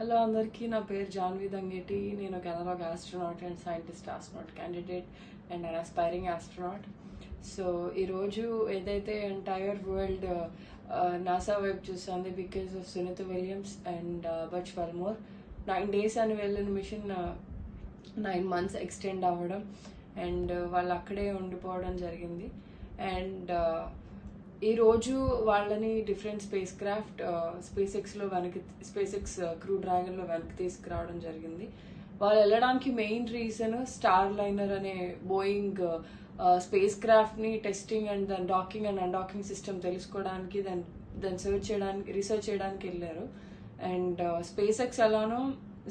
Hello అందరికీ, నా పేరు జాన్వి దంగేటి. నేను ఒక analogue astronaut and scientist astronaut candidate and an aspiring astronaut. So ఈరోజు ఏదైతే ఎంటైర్ వరల్డ్ నాసా వైపు చూస్తుంది because of Sunita Williams and Butch Wilmore 9 days అని వెళ్ళిన మిషన్ 9 months ఎక్స్టెండ్ అవ్వడం అండ్ వాళ్ళు అక్కడే ఉండిపోవడం జరిగింది. అండ్ ఈరోజు వాళ్ళని different spacecraft SpaceX crew డ్రాగన్లో వెనక్కి తీసుకురావడం జరిగింది. వాళ్ళు వెళ్ళడానికి మెయిన్ రీజన్ స్టార్ లైనర్ అనే బోయింగ్ స్పేస్ క్రాఫ్ట్ని టెస్టింగ్ అండ్ దాని డాకింగ్ అండ్ అన్డాకింగ్ సిస్టమ్ తెలుసుకోవడానికి దాన్ని రీసెర్చ్ చేయడానికి వెళ్ళారు. అండ్ స్పేస్ ఎక్స్ ఎలానో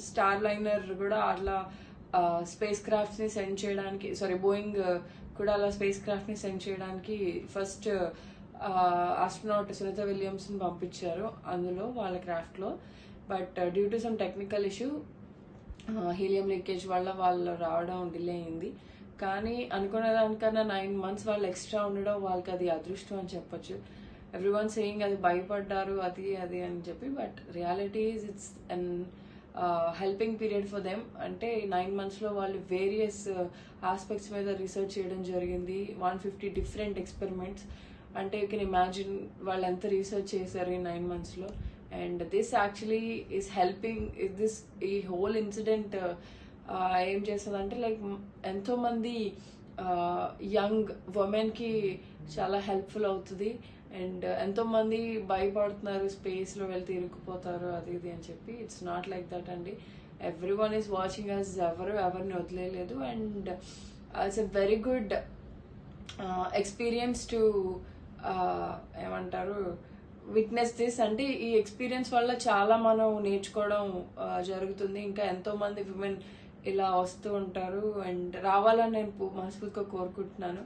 స్టార్ లైనర్ కూడా అట్లా స్పేస్ క్రాఫ్ట్ని సెండ్ చేయడానికి బోయింగ్ కూడా అలా స్పేస్ క్రాఫ్ట్ని సెండ్ చేయడానికి ఫస్ట్ ఆస్ట్రోనాట్ సునీత విలియమ్స్ని పంపించారు అందులో వాళ్ళ క్రాఫ్ట్లో. But due to some technical issue helium leakage వల్ల వాళ్ళు రావడం డిలే అయింది. కానీ అనుకునే దానికన్నా 9 months వాళ్ళు ఎక్స్ట్రా ఉండడం వాళ్ళకి అది అదృష్టం అని చెప్పొచ్చు. ఎవ్రీవన్ సేయింగ్ అది భయపడ్డారు అది అని చెప్పి, but reality is it's an helping period for them. అంటే 9 monthsలో వాళ్ళు వేరియస్ ఆస్పెక్ట్స్ మీద రీసెర్చ్ చేయడం జరిగింది. 150 different experiments. అంటే యూ కెన్ ఇమాజిన్ వాళ్ళు ఎంత రీసెర్చ్ చేశారు ఈ 9 monthsలో. And this actually is helping ఈ హోల్ ఇన్సిడెంట్ ఏం చేస్తుందంటే లైక్ ఎంతోమంది యంగ్ ఉమెన్కి చాలా హెల్ప్ఫుల్ అవుతుంది. అండ్ ఎంతోమంది భయపడుతున్నారు స్పేస్లో వెళ్తే ఇరుక్కుపోతారు అది అని చెప్పి. ఇట్స్ నాట్ లైక్ దట్ అండి. Everyone is watching us, ఎవరిని వదిలేదు. And it's a very good experience to ఏమంటారు విట్నెస్ దిస్. అంటే ఈ ఎక్స్పీరియన్స్ వల్ల చాలా మనం నేర్చుకోవడం జరుగుతుంది. ఇంకా ఎంతోమంది విమెన్ ఇలా వస్తూ ఉంటారు అండ్ రావాలని నేను మనస్ఫూర్తిగా కోరుకుంటున్నాను.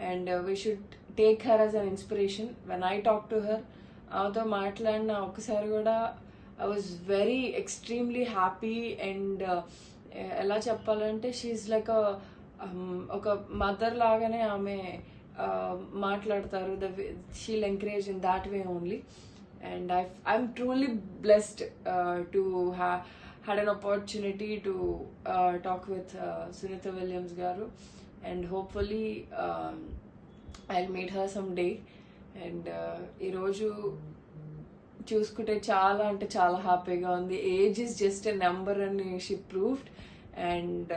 And we should take her as an inspiration. When I talk to her, ఆమెతో మాట్లాడిన ఒకసారి కూడా I was very extremely happy. And ఎలా చెప్పాలంటే షీఈస్ లైక్ ఒక మదర్ లాగానే ఆమె మాట్లాడతారు. She'll encourage in that way only. And I'm truly blessed to had an opportunity to talk with Sunitha Williams garu, and hopefully I'll meet her someday. And ee roju చూసుకుంటే చాలా అంటే చాలా హ్యాపీగా ఉంది. Age is just a number అని she proved. And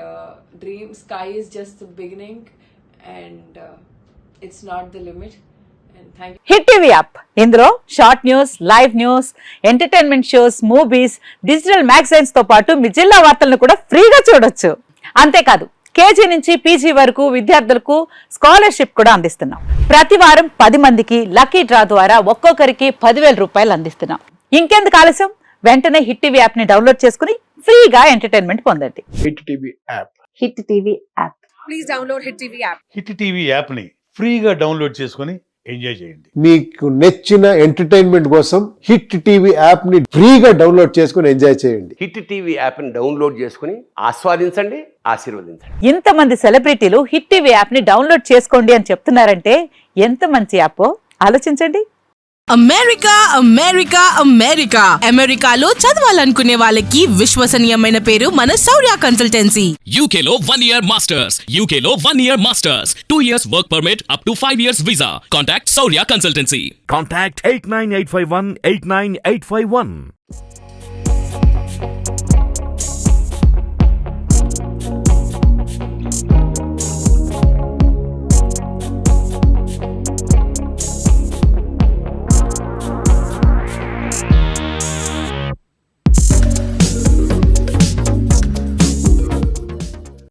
dream sky is just the beginning and it's not the limit. Hit TV app, ఇందులో short news, live news, entertainment shows, movies, digital magazines తో పాటు మీ జిల్లా వార్తలను కూడా ఫ్రీగా చూడొచ్చు. అంతేకాదు కేజీ నుంచి పీజీ వరకు విద్యార్థులకు స్కాలర్షిప్ కూడా అందిస్తున్నాం. ప్రతి వారం 10 మందికి లక్కీ డ్రా ద్వారా ఒక్కొక్కరికి 10,000 రూపాయలు అందిస్తున్నాం. ఇంకెందుకు ఆలస్యం, వెంటనే హిట్ టీవీ యాప్ ని డౌన్లోడ్ చేసుకుని ఫ్రీగా ఎంటర్టైన్మెంట్ పొందండి. Hit TV app. Hit TV app. Please download hit TV app. Hit TV app ని ఫ్రీగా డౌన్లోడ్ చేసుకుని ఎంజాయ్ చేయండి. మీకు నచ్చిన ఎంటర్టైన్మెంట్ కోసం హిట్ టీవీ యాప్ ని ఫ్రీగా డౌన్లోడ్ చేసుకుని ఎంజాయ్ చేయండి. హిట్ టీవీ యాప్ ని డౌన్లోడ్ చేసుకుని ఆస్వాదించండి, ఆశీర్వదించండి. ఇంతమంది సెలబ్రిటీలు హిట్ టీవీ యాప్ ని డౌన్లోడ్ చేసుకోండి అని చెప్తున్నారంటే ఎంత మంచి యాప్ ఆలోచించండి. అమెరికా అమెరికా అమెరికా అమెరికాలో చదవాలనుకునే వాళ్ళకి విశ్వసనీయమైన పేరు మన శౌర్య కన్సల్టెన్సీ. UK లో 1 year masters, UK లో 1 year masters, 2 years work permit up to 5 years visa. Contact Saurya Consultancy. Contact 89851 89851.